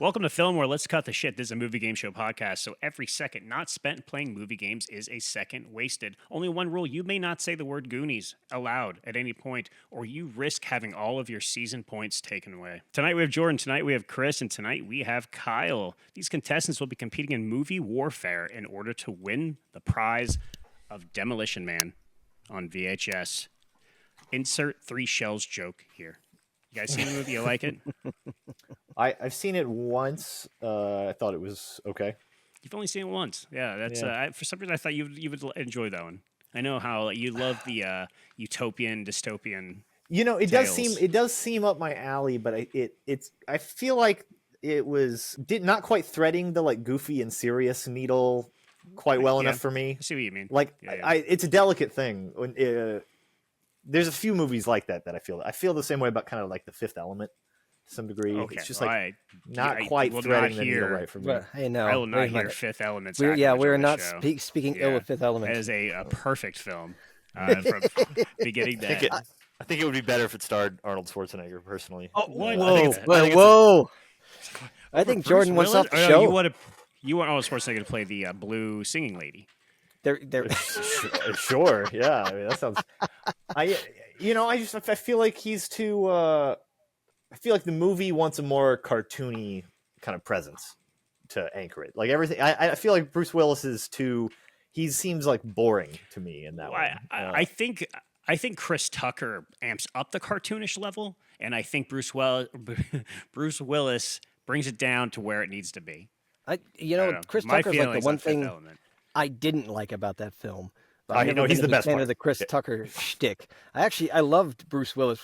Welcome to Filmwar. Let's cut the shit. This is a movie game show podcast, so every second not spent playing movie games is a second wasted. Only one rule: you may not say the word Goonies aloud at any point, or you risk having all of your season points taken away. Tonight we have Jordan, tonight we have Kris, and tonight we have Kyle. These contestants will be competing in movie warfare in order to win the prize of Demolition Man on VHS. Insert 3 shells joke here. You guys seen the movie? You like it? I've seen it once. I thought it was okay. You've only seen it once. Yeah, that's for some reason I thought you would enjoy that one. I know how you love the utopian, dystopian. You know, it tales. does seem up my alley, but I feel like it was not quite threading the like goofy and serious needle quite well enough for me. I see what you mean. Like it's a delicate thing. When there's a few movies like that I feel the same way about kind of like The Fifth Element. Some degree. Okay, it's just like not quite threading the needle right for me. But, hey, no, I will not hear Fifth Element. We're not speaking ill of Fifth Element. It is a perfect film from beginning to end. I think it would be better if it starred Arnold Schwarzenegger, personally. Oh, what? Whoa! I think Jordan wants off the show. You want Arnold Schwarzenegger to play the blue singing lady. Sure, yeah. I mean, that sounds. I feel like he's too. I feel like the movie wants a more cartoony kind of presence to anchor it. Like everything, I feel like Bruce Willis is too. He seems like boring to me in that way. I think Chris Tucker amps up the cartoonish level, and I think Bruce Willis brings it down to where it needs to be. Chris Tucker's like the one thing I didn't like about that film. But I know he's the best fan of the Chris Tucker shtick. I loved Bruce Willis.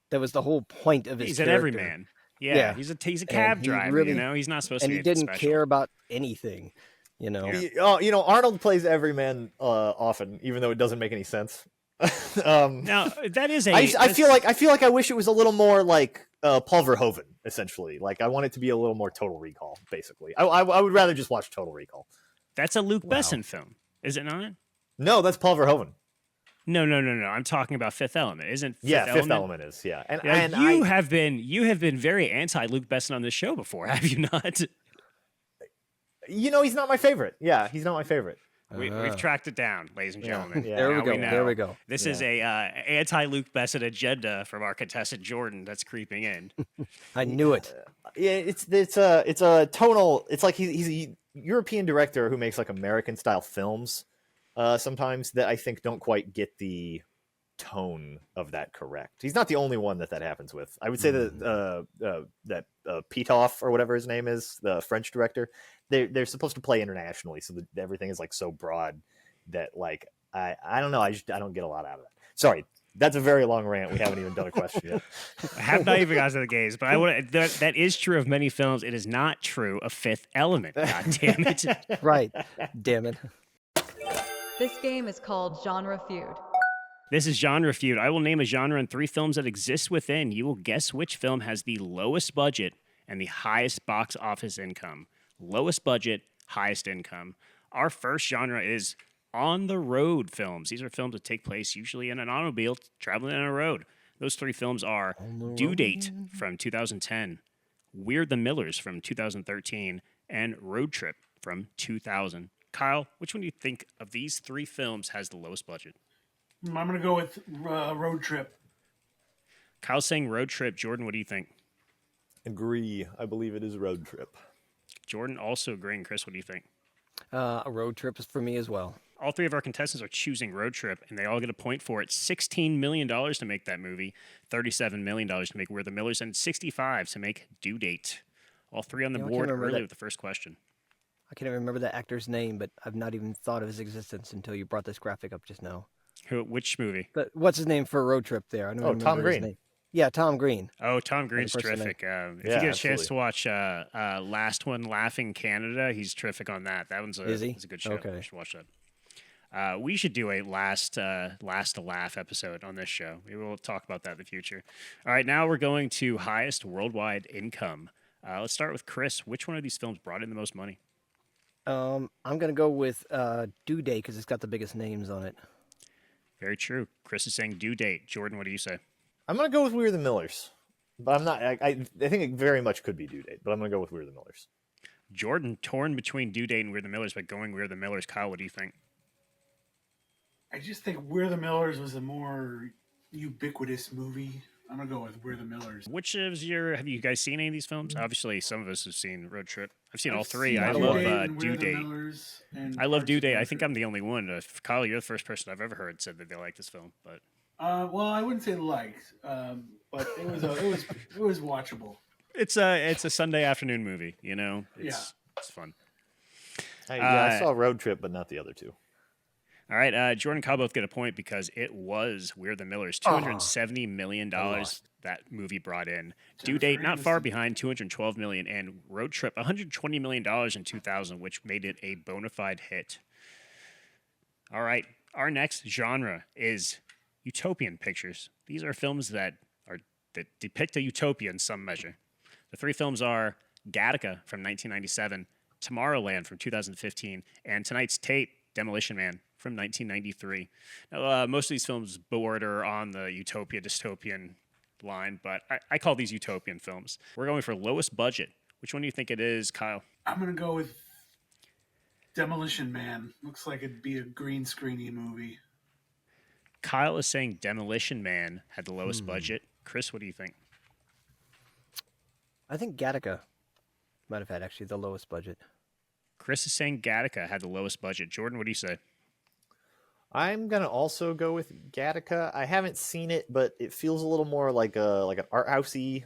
That was the whole point of his He's character. an everyman. Yeah. He's a cab driver, really, he's not supposed to be And he didn't special. care about anything, Arnold plays everyman often, even though it doesn't make any sense. Now, that is a... I feel like I wish it was a little more like Paul Verhoeven, essentially. Like, I want it to be a little more Total Recall, basically. I would rather just watch Total Recall. That's a Luc Besson film, is it not? No, that's Paul Verhoeven. No. I'm talking about Fifth Element. Isn't Fifth Element? Element? Fifth Element is, yeah. And you have been very anti Luc Besson on this show before, have you not? He's not my favorite. Yeah, he's not my favorite. We've tracked it down, ladies and gentlemen. Yeah. There we go. This is a anti Luc Besson agenda from our contestant Jordan that's creeping in. I knew it. Yeah, it's a tonal. It's like he's a European director who makes like American style films. Sometimes that I think don't quite get the tone of that correct. He's not the only one that happens with. I would say that Pitoff or whatever his name is, the French director, they're supposed to play internationally, so that everything is like so broad that like I don't know. I don't get a lot out of it. Sorry, that's a very long rant. We haven't even done a question yet. I have not even gotten to the games, but I want that is true of many films. It is not true of Fifth Element. God damn it! Right, damn it. This game is called Genre Feud. This is Genre Feud. I will name a genre and 3 films that exist within. You will guess which film has the lowest budget and the highest box office income. Lowest budget, highest income. Our first genre is on-the-road films. These are films that take place usually in an automobile traveling on a road. Those 3 films are Due Date from 2010, We're the Millers from 2013, and Road Trip from 2000. Kyle, which one do you think of these 3 films has the lowest budget? I'm going to go with Road Trip. Kyle's saying Road Trip. Jordan, what do you think? Agree. I believe it is Road Trip. Jordan also agreeing. Chris, what do you think? A Road Trip is for me as well. All 3 of our contestants are choosing Road Trip, and they all get a point for it. $16 million to make that movie, $37 million to make We're the Millers, and $65 to make Due Date. All 3 on the board early with the first question. I can't even remember the actor's name, but I've not even thought of his existence until you brought this graphic up just now. Which movie? But what's his name for Road Trip there? I don't remember Tom Green. His name. Yeah, Tom Green. Oh, Tom Green's terrific. If you get a chance to watch Last One Laughing Canada, he's terrific on that. That one's Is he? a good show. Okay. You should watch that. We should do a last to laugh episode on this show. We will talk about that in the future. All right, now we're going to highest worldwide income. Let's start with Kris. Which one of these films brought in the most money? I'm going to go with Due Date because it's got the biggest names on it. Very true. Kris is saying Due Date. Jordan, what do you say? I'm going to go with We're the Millers. But I'm not. I think it very much could be Due Date, but I'm going to go with We're the Millers. Jordan torn between Due Date and We're the Millers, but going We're the Millers. Kyle, what do you think? I just think We're the Millers was a more ubiquitous movie. I'm gonna go with We're the Millers. Which is have you guys seen any of these films? Obviously, some of us have seen Road Trip. I've seen all three. I love Due Date. I love Due Date. I think I'm the only one. Kyle, you're the first person I've ever heard said that they like this film. But well, I wouldn't say liked, but it was watchable. It's a Sunday afternoon movie. You know, it's fun. I saw Road Trip, but not the other two. All right, Jordan and Kyle both get a point because it was We're the Millers. $270 million that movie brought in. Due Date not far behind, $212 million, and Road Trip $120 million in 2000, which made it a bona fide hit. All right, our next genre is utopian pictures. These are films that depict a utopia in some measure. The three films are Gattaca from 1997, Tomorrowland from 2015, and tonight's Tate, Demolition Man from 1993. Now, most of these films border on the utopia dystopian line, but I call these utopian films. We're going for lowest budget. Which one do you think it is, Kyle? I'm gonna go with Demolition Man. Looks like it'd be a green screeny movie. Kyle is saying Demolition Man had the lowest budget. Chris, what do you think? I think Gattaca might have had actually the lowest budget. Chris is saying Gattaca had the lowest budget. Jordan, what do you say? I'm gonna also go with Gattaca. I haven't seen it, but it feels a little more like an art housey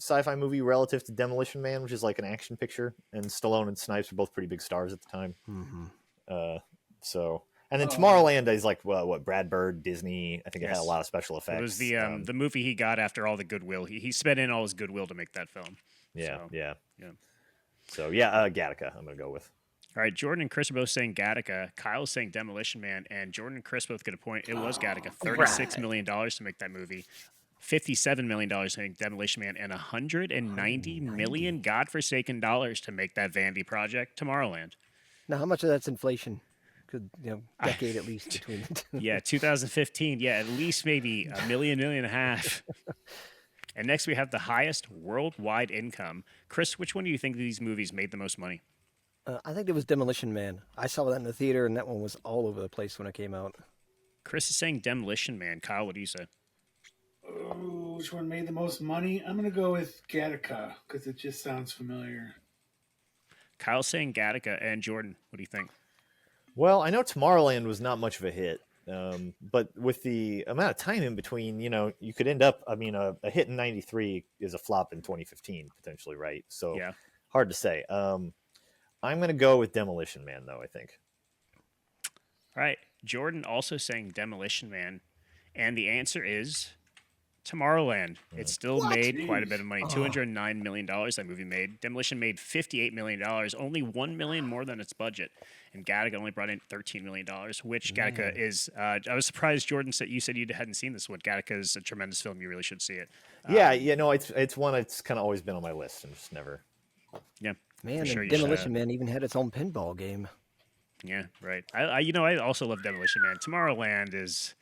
sci-fi movie relative to Demolition Man, which is like an action picture. And Stallone and Snipes were both pretty big stars at the time. And then Tomorrowland is like what Brad Bird, Disney. I think it had a lot of special effects. It was the movie he got after all the goodwill. He spent in all his goodwill to make that film. Yeah. So Gattaca. I'm gonna go with. All right, Jordan and Chris are both saying Gattaca. Kyle's saying Demolition Man, and Jordan and Chris both get a point. It was Gattaca. $36 million to make that movie. $57 million to make Demolition Man, and $190 million godforsaken dollars to make that Vandy project, Tomorrowland. Now, how much of that's inflation? Decade at least between the two. Yeah, 2015. Yeah, at least maybe $1 million and a half. And next we have the highest worldwide income. Chris, which one do you think these movies made the most money? I think it was Demolition Man. I saw that in the theater, and that one was all over the place when it came out. Chris is saying Demolition Man. Kyle, what do you say? Which one made the most money? I'm going to go with Gattaca because it just sounds familiar. Kyle's saying Gattaca. And Jordan, what do you think? Well, I know Tomorrowland was not much of a hit, but with the amount of time in between, you could end up, a hit in 93 is a flop in 2015, potentially, right? So hard to say. I'm going to go with Demolition Man, though, I think. All right. Jordan also saying Demolition Man. And the answer is Tomorrowland. It still made quite a bit of money. $209 million that movie made. Demolition made $58 million, only $1 million more than its budget. And Gattaca only brought in $13 million, which Gattaca is... I was surprised, Jordan, you said you hadn't seen this one. Gattaca is a tremendous film. You really should see it. It's one that's kind of always been on my list and just never... Yeah. Man, sure Demolition Man even had its own pinball game. Yeah, right. I also love Demolition Man. Tomorrowland is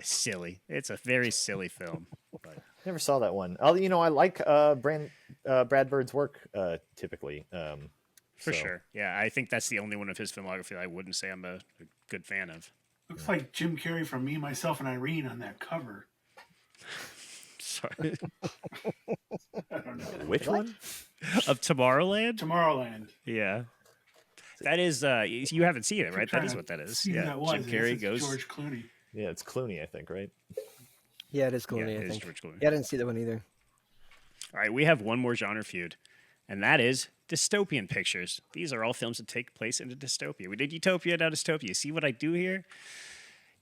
silly. It's a very silly film. But... Never saw that one. I like Brad Bird's work typically. For sure. Yeah, I think that's the only one of his filmography I wouldn't say I'm a good fan of. Looks like Jim Carrey from Me, Myself, and Irene on that cover. Sorry. I don't know. Which one? Of Tomorrowland? Tomorrowland. Yeah. That is, you haven't seen it, right? That is what that is. Yeah. Jim Carrey goes. George Clooney. Yeah, it's Clooney, I think, right? Yeah, it is Clooney, I think. George Clooney. Yeah, I didn't see that one either. All right, we have one more genre feud, and that is dystopian pictures. These are all films that take place in a dystopia. We did Utopia, now dystopia. See what I do here?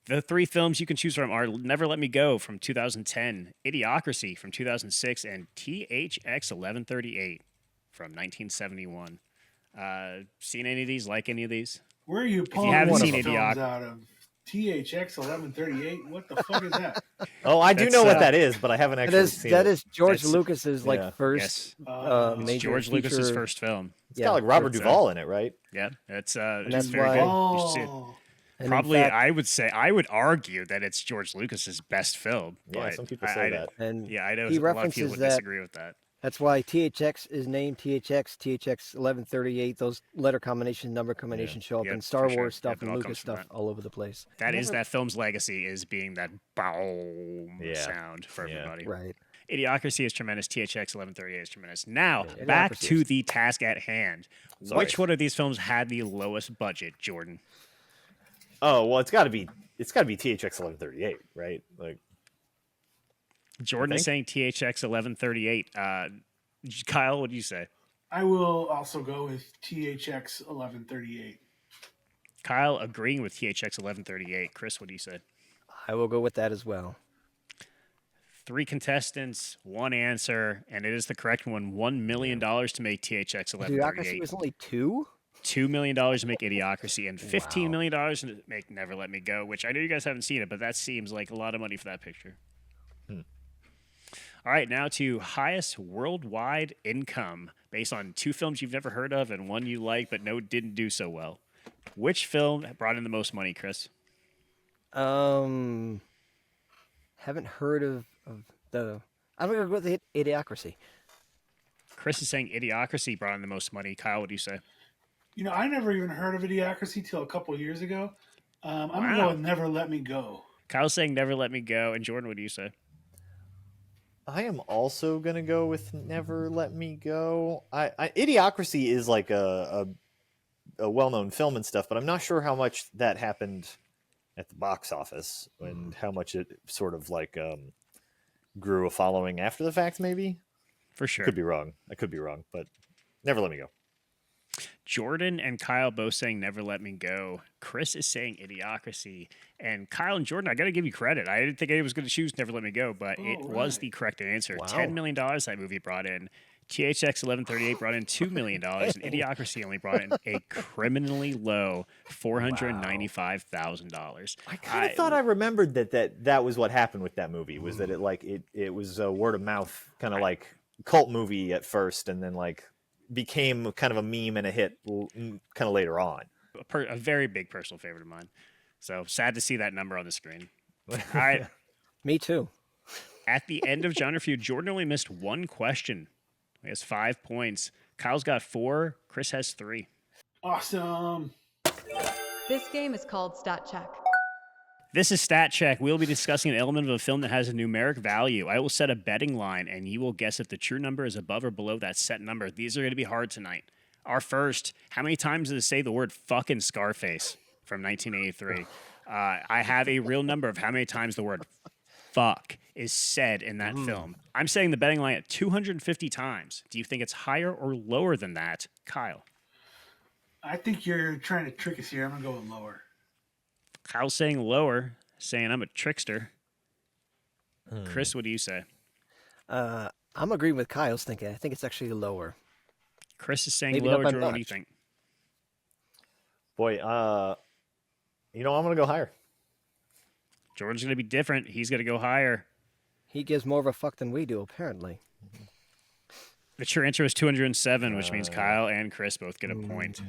The three films you can choose from are Never Let Me Go from 2010, Idiocracy from 2006, and THX 1138 from 1971. Seen any of these? Like any of these? Where are you pulling one of the films out of? THX 1138? What the fuck is that? I do know what that is, but I haven't actually seen it. That is George Lucas's first major George Lucas's first film. It's got like Robert Duvall in it, right? Yeah, it's very good. You should see it. And probably, fact, I would argue that it's George Lucas's best film. Yeah, but some people say that. And yeah, I know he a lot of people references would that. disagree with that. That's why THX is named THX, THX 1138. Those letter combination, number combinations show up in Star Wars stuff and Lucas stuff all over the place. That is that film's legacy, is being that boom sound for everybody. Right. Idiocracy is tremendous. THX 1138 is tremendous. Now, back to the task at hand. Which one of these films had the lowest budget, Jordan? Oh, well, it's got to be THX 1138, right? Like, Jordan is saying THX 1138. Kyle, what do you say? I will also go with THX 1138. Kyle agreeing with THX 1138. Kris, what do you say? I will go with that as well. 3 contestants, 1 answer, and it is the correct one. $1 million to make THX 1138. Idiocracy was only 2? $2 million to make Idiocracy, and $15 million to make Never Let Me Go, which I know you guys haven't seen it, but that seems like a lot of money for that picture. All right, now to highest worldwide income based on 2 films you've never heard of and 1 you like but didn't do so well. Which film brought in the most money, Kris? Haven't heard of the. I'm gonna go with the Idiocracy. Kris is saying Idiocracy brought in the most money. Kyle, what do you say? You know, I never even heard of Idiocracy till a couple years ago. I'm gonna go with Never Let Me Go. Kyle's saying Never Let Me Go, and Jordan, what do you say? I am also gonna go with Never Let Me Go. Idiocracy is like a well-known film and stuff, but I'm not sure how much that happened at the box office and how much it sort of like grew a following after the fact. Maybe, for sure, could be wrong. I could be wrong, but Never Let Me Go. Jordan and Kyle both saying Never Let Me Go. Kris is saying Idiocracy. And Kyle and Jordan, I got to give you credit. I didn't think anyone was going to choose Never Let Me Go, but it was the correct answer. Wow. $10 million that movie brought in. THX 1138 brought in $2 million, and Idiocracy only brought in a criminally low $495,000. I kind of thought I remembered that was what happened with that movie, was that it was a word of mouth kind of like cult movie at first, and then like became kind of a meme and a hit kind of later on. A very big personal favorite of mine. So sad to see that number on the screen. All right. Me too. At the end of Genre Feud, Jordan only missed 1 question. He has 5 points. Kyle's got 4. Kris has 3. Awesome. This game is called Stat Check. This is Stat Check. We'll be discussing an element of a film that has a numeric value. I will set a betting line, and you will guess if the true number is above or below that set number. These are going to be hard tonight. Our first, how many times does it say the word fucking Scarface from 1983? I have a real number of how many times the word fuck is said in that film. I'm setting the betting line at 250 times. Do you think it's higher or lower than that, Kyle? I think you're trying to trick us here. I'm going to go with lower. Kyle's saying lower, saying I'm a trickster. Kris, what do you say? I'm agreeing with Kyle's thinking. I think it's actually lower. Kris is saying Maybe lower. not by Jordan, what do you much. think? Boy, I'm gonna go higher. Jordan's going to be different. He's going to go higher. He gives more of a fuck than we do, apparently. The true answer is 207, which means Kyle and Kris both get a point.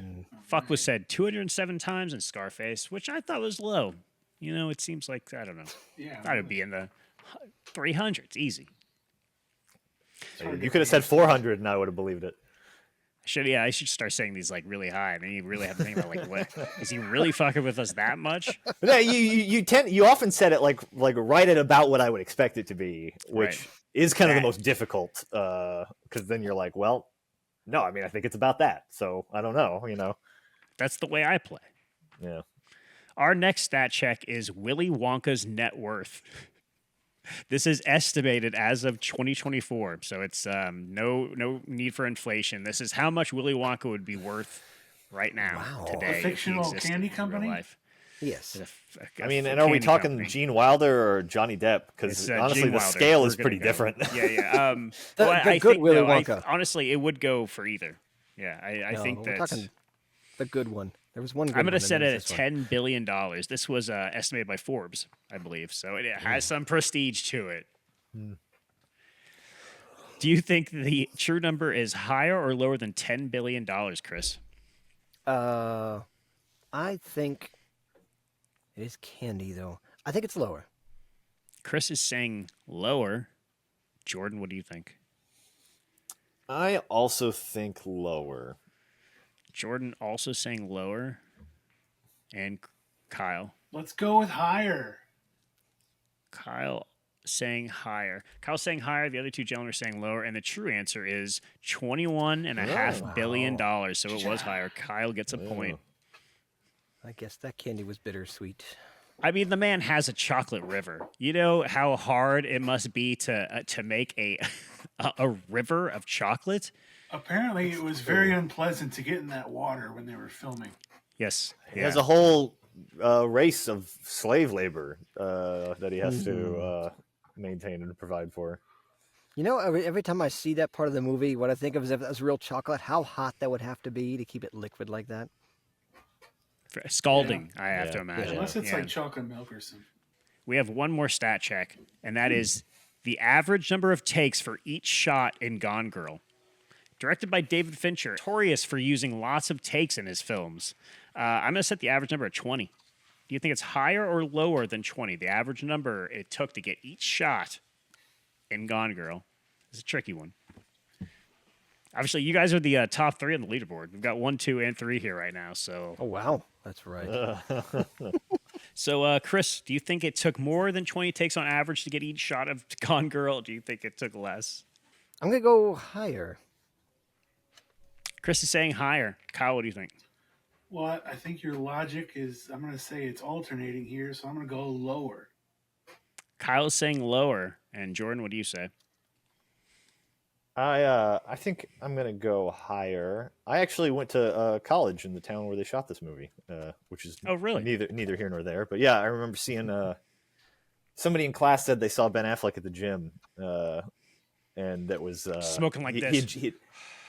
Fuck was said 207 times in Scarface, which I thought was low. You know, it seems like, I don't know. Yeah. I thought it would be in the 300s, easy. You could have said 400 and I would have believed it. I should start saying these like really high. And then you really have to think about like, what is he really fucking with us that much? No, you often said it like right at about what I would expect it to be, which is kind of the most difficult. Because then you're like, well, no, I mean I think it's about that. So I don't know, That's the way I play. Yeah. Our next stat check is Willy Wonka's net worth. This is estimated as of 2024, so it's no need for inflation. This is how much Willy Wonka would be worth right now, today. A fictional candy company? Life. Yes. I mean, and are we talking Gene Wilder or Johnny Depp? Because honestly, the scale is pretty different. Yeah. The good Willy Wonka. Honestly, it would go for either. Yeah, I think we're that's talking the good one. There was one good I'm going to one, set and it at then $10 billion. This was estimated by Forbes, I believe. So it has some prestige to it. Do you think the true number is higher or lower than $10 billion, Kris? I think It is candy, though. I think it's lower. Kris is saying lower. Jordan, what do you think? I also think lower. Jordan also saying lower. And Kyle? Let's go with higher. Kyle saying higher. Kyle's saying higher. The other two gentlemen are saying lower. And the true answer is $21.5 billion. So it was higher. Kyle gets a point. I guess that candy was bittersweet. I mean, the man has a chocolate river. You know how hard it must be to make a river of chocolate? Apparently, it was very unpleasant to get in that water when they were filming. Yes. He has a whole race of slave labor that he has to maintain and provide for. You know, every time I see that part of the movie, what I think of is if that was real chocolate, how hot that would have to be to keep it liquid like that. Scalding, I have to imagine. Unless it's like chocolate milk or something. We have one more stat check, and that is the average number of takes for each shot in Gone Girl. Directed by David Fincher, notorious for using lots of takes in his films. I'm going to set the average number at 20. Do you think it's higher or lower than 20? The average number it took to get each shot in Gone Girl is a tricky one. Obviously, you guys are the top three on the leaderboard. We've got 1, 2, and 3 here right now. So. Oh, wow. That's right. So, Kris, do you think it took more than 20 takes on average to get each shot of Gone Girl? Or do you think it took less? I'm going to go higher. Kris is saying higher. Kyle, what do you think? Well, I think your logic is, I'm going to say it's alternating here, so I'm going to go lower. Kyle is saying lower. And Jordan, what do you say? I think I'm gonna go higher. I actually went to college in the town where they shot this movie, which is really neither here nor there. But yeah, I remember seeing somebody in class said they saw Ben Affleck at the gym, and that was smoking like this.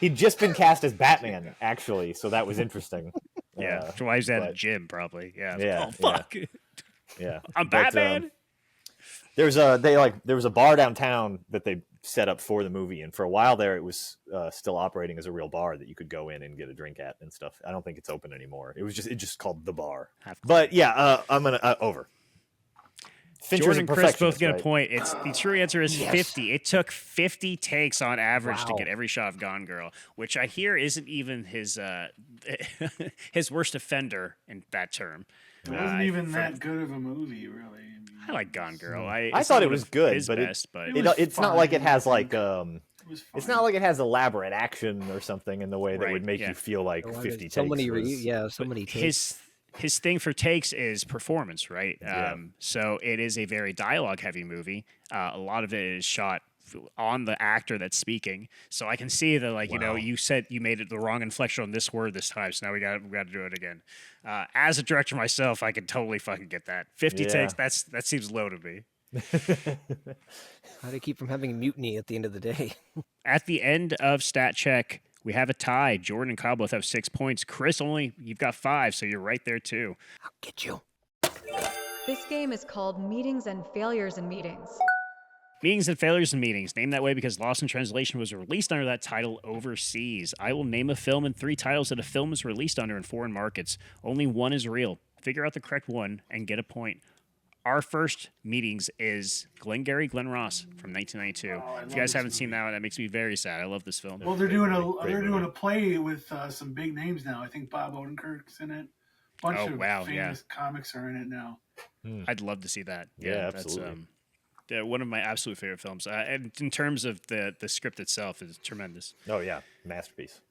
He'd just been cast as Batman, actually, so that was interesting. Yeah, that's why he's at a gym, probably. Yeah. Oh fuck. Yeah. I'm Batman. There was a bar downtown that they set up for the movie, and for a while there it was still operating as a real bar that you could go in and get a drink at and stuff. I don't think it's open anymore. It just called the bar. But yeah, I'm gonna over. Jordan and Kris both get a point. The true answer is 50. It took 50 takes on average to get every shot of Gone Girl, which I hear isn't even his his worst offender in that term. It wasn't even that good of a movie, really. I like Gone Girl. I thought it was good, but it's not like it has like it's not like it has elaborate action or something in the way that would make you feel like 50 takes. So many takes. His thing for takes is performance, right? So it is a very dialogue-heavy movie. A lot of it is shot on the actor that's speaking. So I can see that, you said you made it the wrong inflection on this word this time, so now we got to do it again. As a director myself, I can totally fucking get that. 50 takes, that seems low to me. How do you keep from having mutiny at the end of the day? At the end of stat check, we have a tie. Jordan and Kyle both have 6 points. Kris, you've got 5, so you're right there too. I'll get you. This game is called Meetings and Failures in Meetings. Meetings and Failures in Meetings. Named that way because Lost in Translation was released under that title overseas. I will name a film and 3 titles that a film is released under in foreign markets. Only one is real. Figure out the correct one and get a point. Our first meetings is Glengarry Glen Ross from 1992. If you guys haven't seen that one, that makes me very sad. I love this film. Well, they're doing a play with some big names now. I think Bob Odenkirk's in it. A bunch of famous comics are in it now. I'd love to see that. Yeah, absolutely. That's one of my absolute favorite films. And in terms of the script itself, is tremendous. Oh yeah, masterpiece.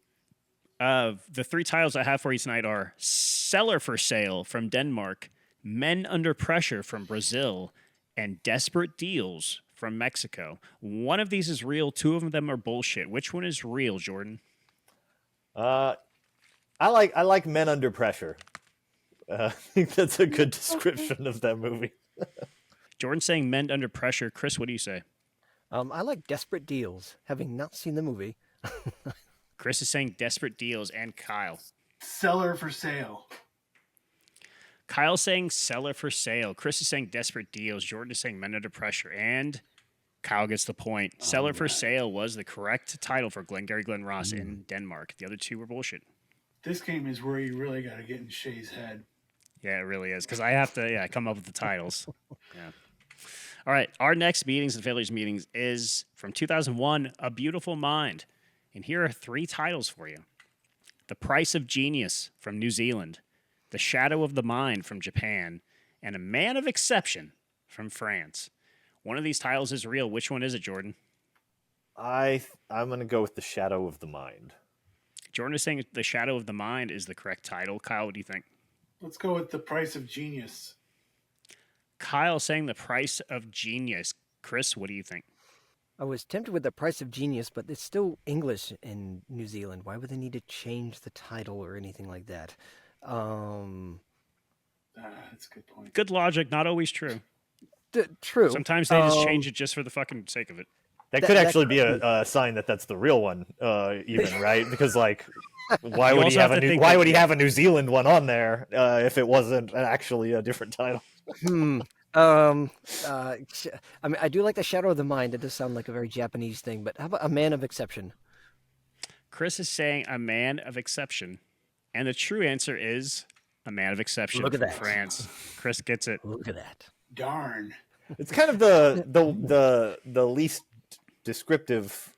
The 3 titles I have for you tonight are Seller for Sale from Denmark, Men Under Pressure from Brazil, and Desperate Deals from Mexico. One of these is real. 2 of them are bullshit. Which one is real, Jordan? I like Men Under Pressure. I think that's a good description of that movie. Jordan's saying Men Under Pressure. Kris, what do you say? I like Desperate Deals, having not seen the movie. Kris is saying Desperate Deals, and Kyle. Seller for Sale. Kyle's saying Seller for Sale. Kris is saying Desperate Deals. Jordan is saying Men Under Pressure. And Kyle gets the point. Seller for Sale was the correct title for Glengarry Glen Ross in Denmark. The other 2 were bullshit. This game is where you really got to get in Shay's head. Yeah, it really is because I have to come up with the titles. Yeah. All right, our next Meetings and Failures meetings is from 2001, A Beautiful Mind. And here are 3 titles for you. The Price of Genius from New Zealand, The Shadow of the Mind from Japan, and A Man of Exception from France. One of these titles is real. Which one is it, Jordan? I'm going to go with The Shadow of the Mind. Jordan is saying The Shadow of the Mind is the correct title. Kyle, what do you think? Let's go with The Price of Genius. Kyle saying The Price of Genius. Chris, what do you think? I was tempted with The Price of Genius, but it's still English in New Zealand. Why would they need to change the title or anything like that? That's a good point. Good logic, not always true. True. Sometimes they just change it just for the fucking sake of it. That could actually be a sign that that's the real one, even, right? Because, like, why would he have a New Zealand one on there if it wasn't actually a different title? I mean, I do like The Shadow of the Mind. It does sound like a very Japanese thing, but how about A Man of Exception? Chris is saying A Man of Exception. And the true answer is A Man of Exception from France. Chris gets it. Look at that. Darn. It's kind of the least descriptive.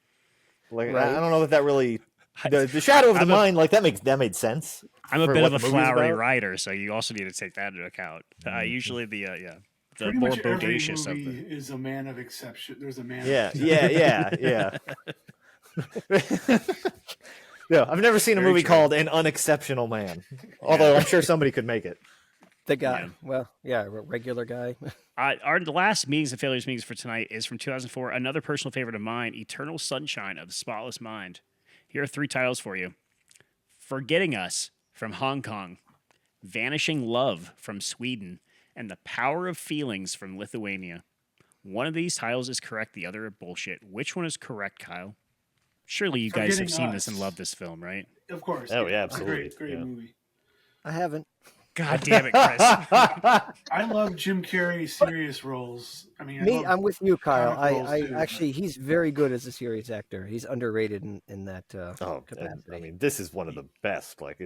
Like, right? I don't know that really. The Shadow of the Mind, like that made sense. I'm a bit of a flowery writer, so you also need to take that into account. Usually the more bodacious every movie is a man of exception. There's a man. Yeah. Yeah, I've never seen a movie called An Unexceptional Man. Although I'm sure somebody could make it. The guy. Yeah. Regular guy. The last Meetings and Failures meetings for tonight is from 2004. Another personal favorite of mine, Eternal Sunshine of the Spotless Mind. Here are 3 titles for you. Forgetting Us from Hong Kong, Vanishing Love from Sweden, and The Power of Feelings from Lithuania. One of these titles is correct, the other are bullshit. Which one is correct, Kyle? Surely you guys have seen this and love this film, right? Of course. Oh, yeah, absolutely. Great movie. I haven't. God damn it, Chris. I love Jim Carrey's serious roles. I mean, I'm with you, Kyle. Actually, he's very good as a serious actor. He's underrated in that capacity. I mean, this is one of the best. Like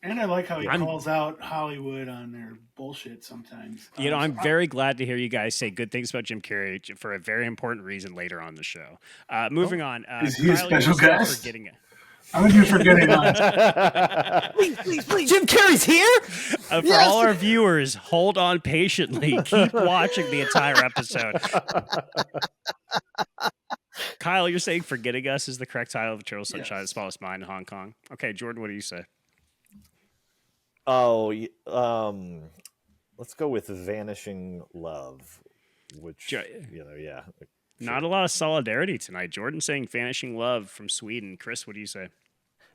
and I like how he calls out Hollywood on their bullshit sometimes. I'm very glad to hear you guys say good things about Jim Carrey for a very important reason later on the show. Moving on. Is he a special guest? Forgetting it. I would be forgetting us. Please. Jim Carrey's here? For all our viewers, hold on patiently. Keep watching the entire episode. Kyle, you're saying Forgetting Us is the correct title of Eternal Sunshine of the Spotless Mind in Hong Kong. Okay, Jordan, what do you say? Oh, let's go with Vanishing Love, which, yeah. Not a lot of solidarity tonight. Jordan saying Vanishing Love from Sweden. Chris, what do you say?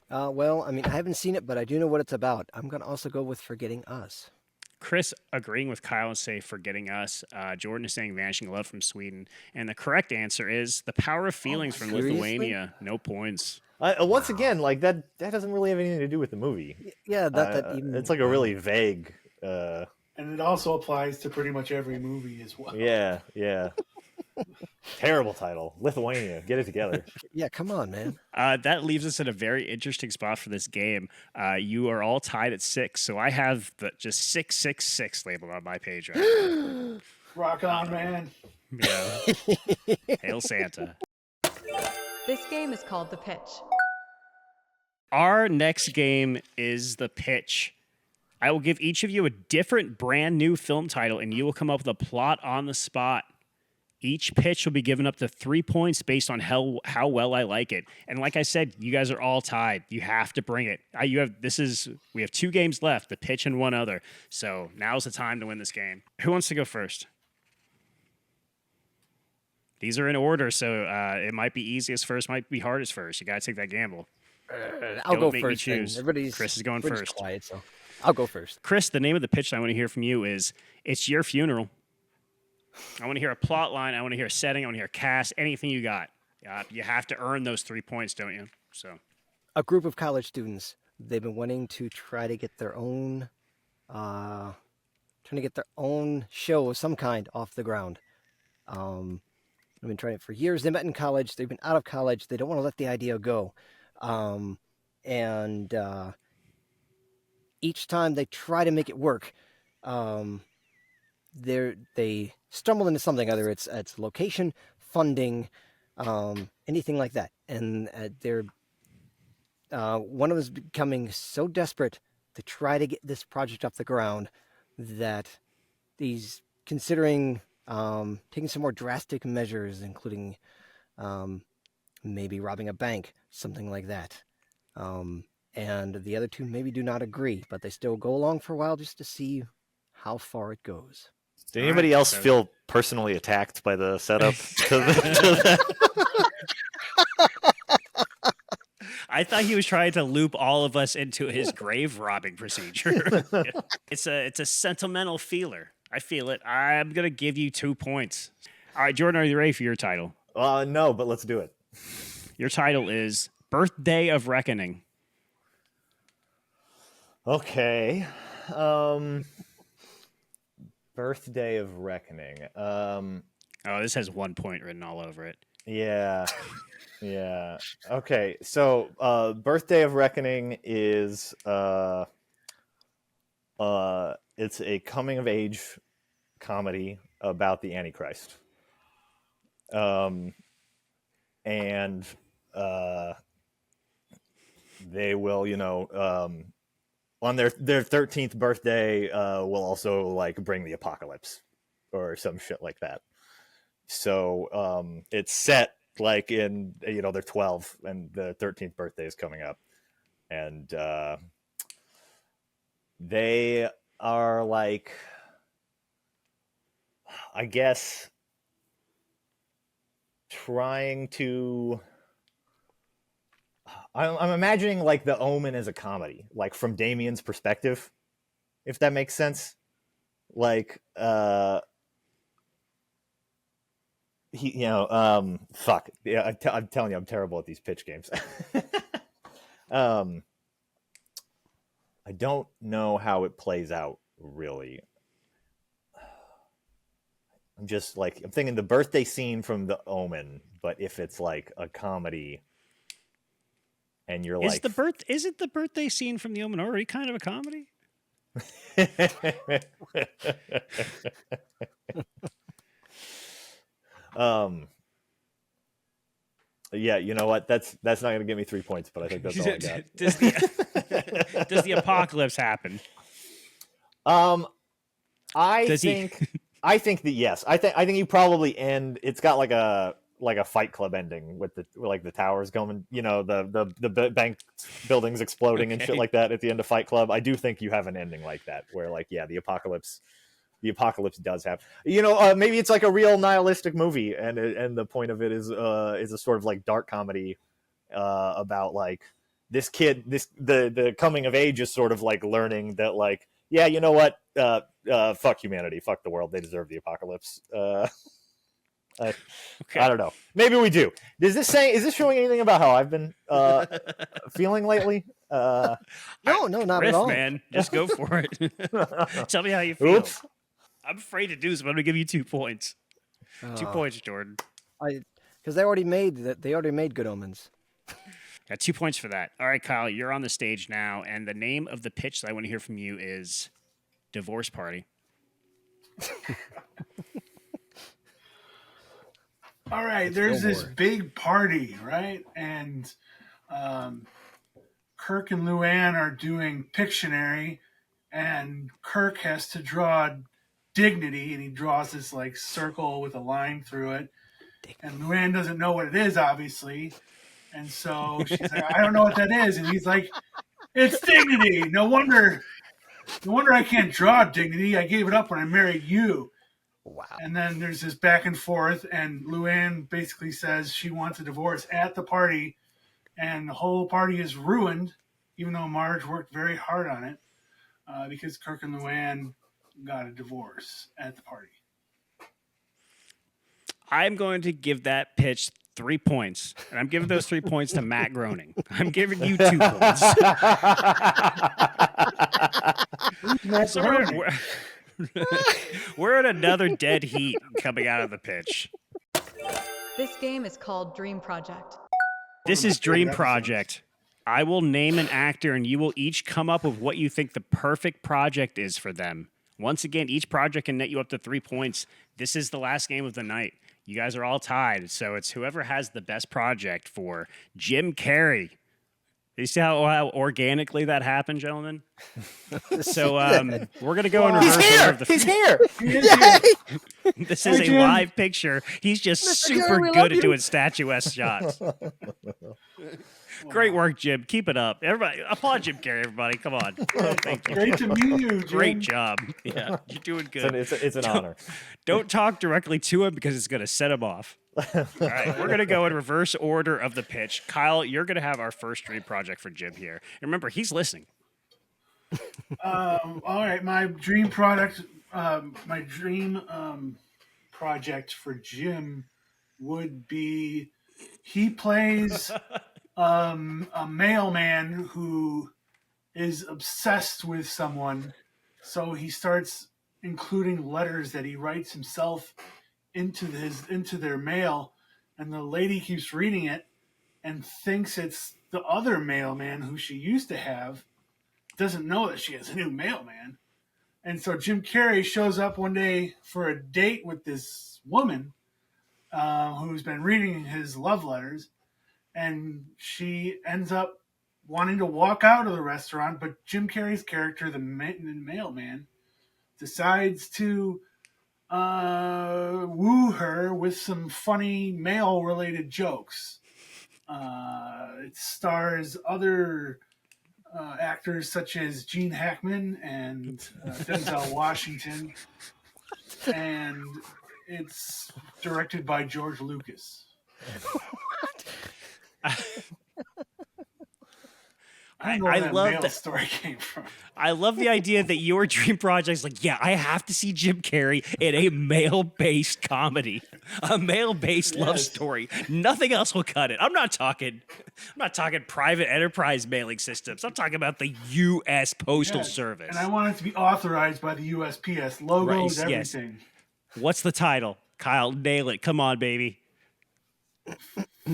Well, I mean, I haven't seen it, but I do know what it's about. I'm going to also go with Forgetting Us. Chris agreeing with Kyle and say Forgetting Us. Jordan is saying Vanishing Love from Sweden. And the correct answer is The Power of Feelings from Lithuania. No points. Once again, like that doesn't really have anything to do with the movie. Yeah, it's like a really vague. And it also applies to pretty much every movie as well. Yeah. Terrible title. Lithuania. Get it together. Yeah, come on, man. That leaves us in a very interesting spot for this game. You are all tied at 6, so I have just 666 labeled on my page right now. Rock on, man. Yeah. Hail Santa. This game is called The Pitch. Our next game is The Pitch. I will give each of you a different brand new film title, and you will come up with a plot on the spot. Each pitch will be given up to 3 points based on how well I like it. And like I said, you guys are all tied. You have to bring it. We have 2 games left, the pitch and one other. So now's the time to win this game. Who wants to go first? These are in order, so it might be easiest first, might be hardest first. You got to take that gamble. I'll go make first. Me choose. Chris is going first. Quiet, so I'll go first. Chris, the name of the pitch that I want to hear from you is It's Your Funeral. I want to hear a plot line. I want to hear a setting. I want to hear a cast. Anything you got. You have to earn those 3 points, don't you? So, a group of college students. They've been wanting to try to get their own, show of some kind off the ground. They've been trying it for years. They met in college. They've been out of college. They don't want to let the idea go. And each time they try to make it work, they stumble into something, either it's location, funding, anything like that, and they're one of them is becoming so desperate to try to get this project off the ground that he's considering taking some more drastic measures, including maybe robbing a bank, something like that. And the other two maybe do not agree, but they still go along for a while just to see how far it goes. Did anybody else feel personally attacked by the setup? I thought he was trying to loop all of us into his grave robbing procedure. It's a sentimental feeler. I feel it. I'm gonna give you 2 points. All right, Jordan, are you ready for your title? No, but let's do it. Your title is Birthday of Reckoning. Okay. Birthday of Reckoning. This has 1 point written all over it. Yeah. Yeah. Okay. So, Birthday of Reckoning is it's a coming of age comedy about the Antichrist. And they will, on their 13th birthday, will also like bring the apocalypse or some shit like that. So it's set like in, they're 12 and the 13th birthday is coming up, and they are like, I guess, trying to, I'm imagining like The Omen as a comedy, like from Damien's perspective, if that makes sense. Like, fuck. Yeah, I'm telling you, I'm terrible at these pitch games. I don't know how it plays out, really. I'm just like, I'm thinking the birthday scene from The Omen, but if it's like a comedy, and you're like, isn't the birthday scene from The Omen already kind of a comedy? Yeah, you know what? That's not going to give me 3 points, but I think that's all I got. Does the apocalypse happen? I think that yes. I think you probably end. It's got like a Fight Club ending with the towers going, the bank buildings exploding and shit like that at the end of Fight Club. I do think you have an ending like that where the apocalypse does happen. Maybe it's like a real nihilistic movie, and the point of it is a sort of like dark comedy about like this kid, the coming of age is sort of like learning that like, yeah, you know what, fuck humanity, fuck the world, they deserve the apocalypse. I don't know. Maybe we do. Is this showing anything about how I've been feeling lately? No, not Chris, at all. Man, just go for it. Tell me how you feel. Oops. I'm afraid to do so, but I'm gonna give you 2 points. 2 points, Jordan. Because they already made Good Omens. Got 2 points for that. All right, Kyle, you're on the stage now, and the name of the pitch that I want to hear from you is Divorce Party. All right, there's this big party, right? And Kirk and Luann are doing Pictionary, and Kirk has to draw dignity, and he draws this like circle with a line through it. And Luann doesn't know what it is, obviously. And so she's like, I don't know what that is. And he's like, it's dignity. No wonder I can't draw dignity. I gave it up when I married you. Wow. And then there's this back and forth, and Luann basically says she wants a divorce at the party, and the whole party is ruined, even though Marge worked very hard on it, because Kirk and Luann got a divorce at the party. I'm going to give that pitch 3 points, and I'm giving those 3 points to Matt Groening. I'm giving you 2 points. So we're at another dead heat coming out of the pitch. This game is called Dream Project. This is Dream Project. I will name an actor, and you will each come up with what you think the perfect project is for them. Once again, each project can net you up to 3 points. This is the last game of the night. You guys are all tied, so it's whoever has the best project for Jim Carrey. You see how organically that happened, gentlemen? So we're going to go in reverse order of the... He's here! This is a live picture. He's just super good at doing statuesque shots. Great work, Jim. Keep it up. Everybody, applaud Jim Carrey, everybody. Come on. Thank you. Great to meet you, Jim. Great job. Yeah, you're doing good. It's an honor. Don't talk directly to him because it's going to set him off. All right, we're going to go in reverse order of the pitch. Kyle, you're going to have our first dream project for Jim here. And remember, he's listening. All right, my dream project for Jim would be he plays a mailman who is obsessed with someone, so he starts including letters that he writes himself into their mail, and the lady keeps reading it and thinks it's the other mailman who she used to have, doesn't know that she has a new mailman. And so Jim Carrey shows up one day for a date with this woman who's been reading his love letters, and she ends up wanting to walk out of the restaurant, but Jim Carrey's character, the mailman, decides to woo her with some funny mail-related jokes. It stars other actors such as Gene Hackman and Denzel Washington, and it's directed by George Lucas. I love that story came from. I love the idea that your dream project is like, yeah, I have to see Jim Carrey in a male-based comedy, a male-based love story. Nothing else will cut it. I'm not talking private enterprise mailing systems. I'm talking about the U.S. Postal Service. And I want it to be authorized by the USPS. Logos, everything. Yes. What's the title? Kyle, nail it. Come on, baby.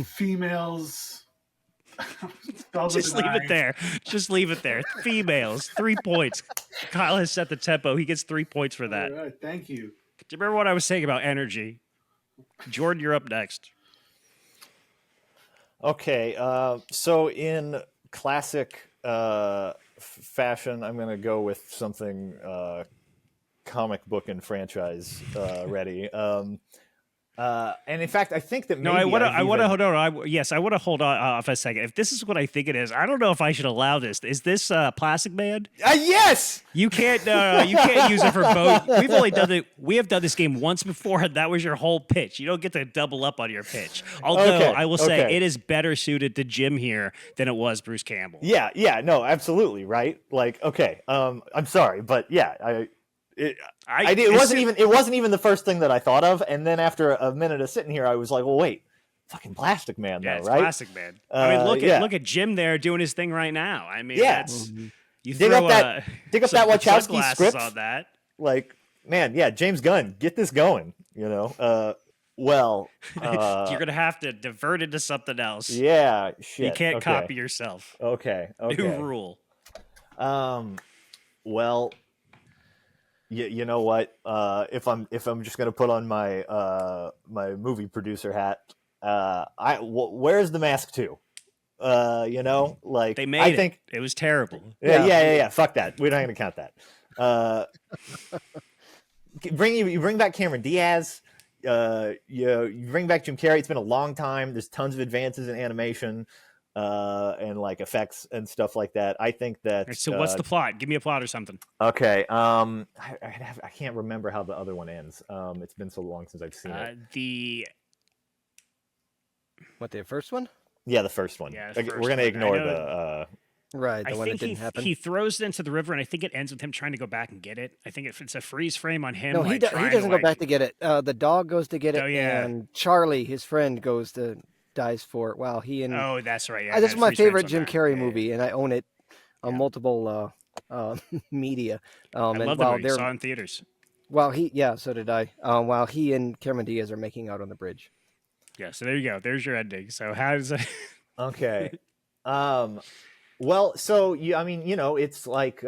Females. Just leave it there. Just leave it there. Females, 3 points. Kyle has set the tempo. He gets 3 points for that. All right, thank you. Do you remember what I was saying about energy? Jordan, you're up next. Okay, so in classic fashion, I'm going to go with something comic book and franchise ready. And in fact, I think that maybe I want to hold on. Yes, I want to hold on off a second. If this is what I think it is, I don't know if I should allow this. Is this Plastic Man? Yes. You can't use it for both. We've only done it. We have done this game once before, and that was your whole pitch. You don't get to double up on your pitch. Although I will say it is better suited to Jim here than it was Bruce Campbell. Yeah, no, absolutely, right? Like, okay, I'm sorry, but yeah, it wasn't even the first thing that I thought of, and then after a minute of sitting here, I was like, well, wait, fucking Plastic Man, though, it's right? Plastic Man. I mean, look at Jim there doing his thing right now. I mean, that's you dig up that Wachowski script on that. Like, man, yeah, James Gunn, get this going, you know. You're gonna have to divert into something else. Yeah, shit. You can't copy yourself. Okay. New rule. Well. You know what? If I'm just gonna put on my my movie producer hat, where's The Mask 2? You know, like they made think it was terrible. Yeah. Fuck that. We're not gonna count that. You bring back Cameron Diaz. You bring back Jim Carrey. It's been a long time. There's tons of advances in animation. And like effects and stuff like that. I think that. So what's the plot? Give me a plot or something. Okay. I can't remember how the other one ends. It's been so long since I've seen it. The first one? Yeah, the first one. Yeah, we're gonna ignore the. Right, the one that didn't happen. He throws it into the river, and I think it ends with him trying to go back and get it. I think it's a freeze frame on him. No, he doesn't go back to get it. The dog goes to get it, and Charlie, his friend, dies for it while he and that's right. Yeah, that's my favorite Jim Carrey movie, and I own it on multiple media. I love the movie. Saw it in theaters. So did I. While he and Cameron Diaz are making out on the bridge. Yeah, so there you go. There's your ending. So how does it? Okay. Well, so I mean, you know, it's like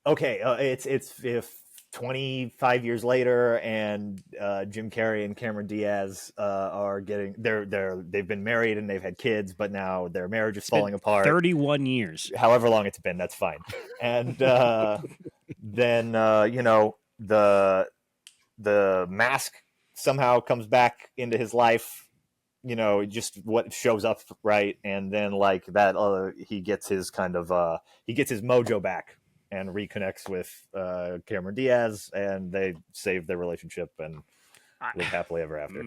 okay, it's if 25 years later, and Jim Carrey and Cameron Diaz are getting they've been married and they've had kids, but now their marriage is falling apart. 31 years, however long it's been, that's fine. And then the mask somehow comes back into his life. Just what shows up, right? And then like that, he gets his mojo back and reconnects with Cameron Diaz, and they save their relationship and live happily ever after.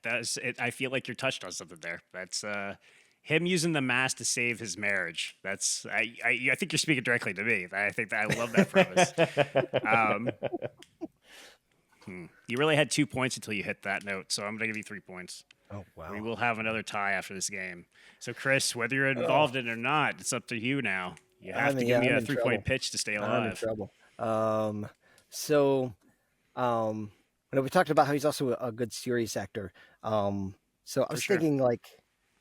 That's it. I feel like you're touched on something there. That's him using the mask to save his marriage. That's I think you're speaking directly to me. I think that I love that premise. You really had 2 points until you hit that note, so I'm gonna give you 3 points. Oh wow! We will have another tie after this game. So Chris, whether you're involved in it or not, it's up to you now. You have to give me a 3-point pitch to stay alive. I'm in trouble. We talked about how he's also a good serious actor. So I was thinking like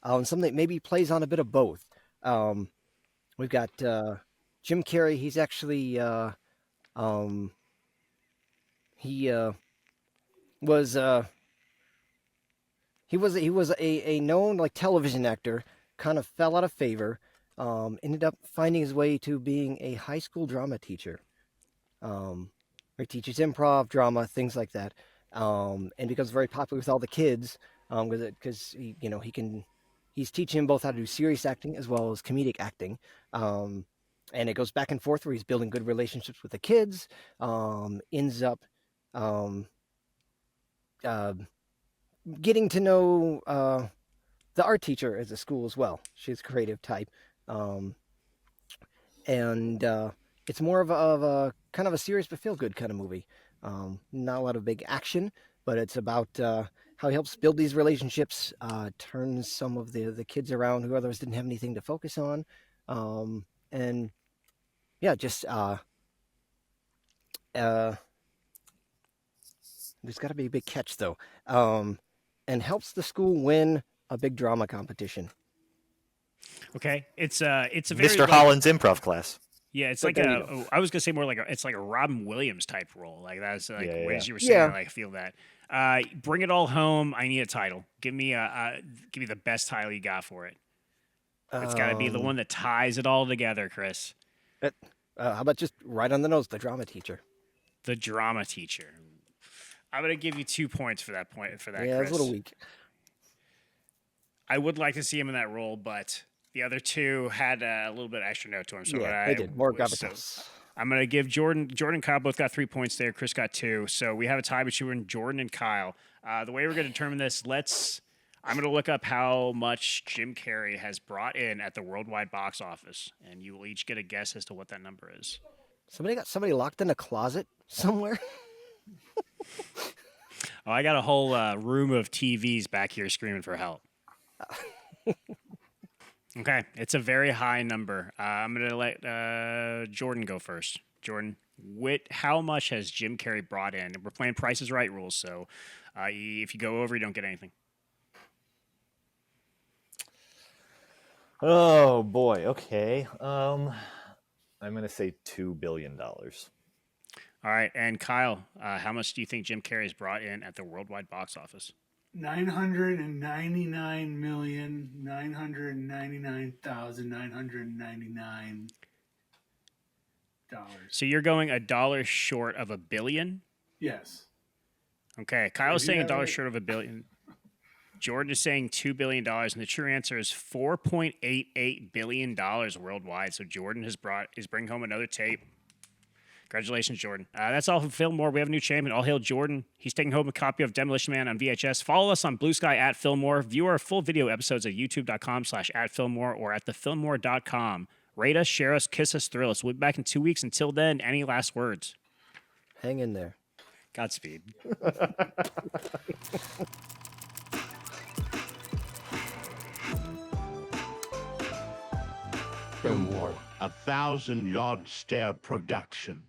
something that maybe plays on a bit of both. We've got Jim Carrey. He's actually he was a known like television actor. Kind of fell out of favor. Ended up finding his way to being a high school drama teacher. He teaches improv, drama, things like that, and becomes very popular with all the kids because he's teaching them both how to do serious acting as well as comedic acting, and it goes back and forth where he's building good relationships with the kids, ends up getting to know the art teacher at the school as well. She's a creative type. It's more of a kind of a serious but feel good kind of movie. Not a lot of big action, but it's about how he helps build these relationships, turns some of the kids around who otherwise didn't have anything to focus on. There's got to be a big catch though. And helps the school win a big drama competition. Okay, it's a very Mr. Holland's improv class. Yeah, it's like I was gonna say more like it's like a Robin Williams type role. Like that's like as you were saying, like, I feel that. Bring It All Home. I need a title. Give me the best title you got for it. It's got to be the one that ties it all together, Chris. How about just right on the nose, The Drama Teacher? The Drama Teacher. I'm gonna give you 2 points for that point. For that, yeah, Chris. It's a little weak. I would like to see him in that role, but the other two had a little bit extra note to him. So they did. More gravitas. So I'm going to give Jordan and Kyle both got 3 points there. Chris got 2. So we have a tie between Jordan and Kyle. The way we're going to determine this, I'm going to look up how much Jim Carrey has brought in at the worldwide box office, and you will each get a guess as to what that number is. Somebody got somebody locked in a closet somewhere? Oh, I got a whole room of TVs back here screaming for help. Okay, it's a very high number. I'm going to let Jordan go first. Jordan, how much has Jim Carrey brought in? We're playing Price is Right rules, so if you go over, you don't get anything. Oh, boy. Okay. I'm going to say $2 billion. All right, and Kyle, how much do you think Jim Carrey's brought in at the worldwide box office? $999,999,999. So you're going $1 short of $1 billion? Yes. Okay, Kyle's saying $1 short of $1 billion. Jordan is saying $2 billion, and the true answer is $4.88 billion worldwide. So Jordan is bringing home another tape. Congratulations, Jordan. That's all from Filmwar. We have a new champion. All hail Jordan. He's taking home a copy of Demolition Man on VHS. Follow us on Bluesky at Filmwar. View our full video episodes at youtube.com/@Filmwar or at thefilmwar.com. Rate us, share us, kiss us, thrill us. We'll be back in 2 weeks. Until then, any last words? Hang in there. Godspeed. Filmwar, a 1,000-yard stare production.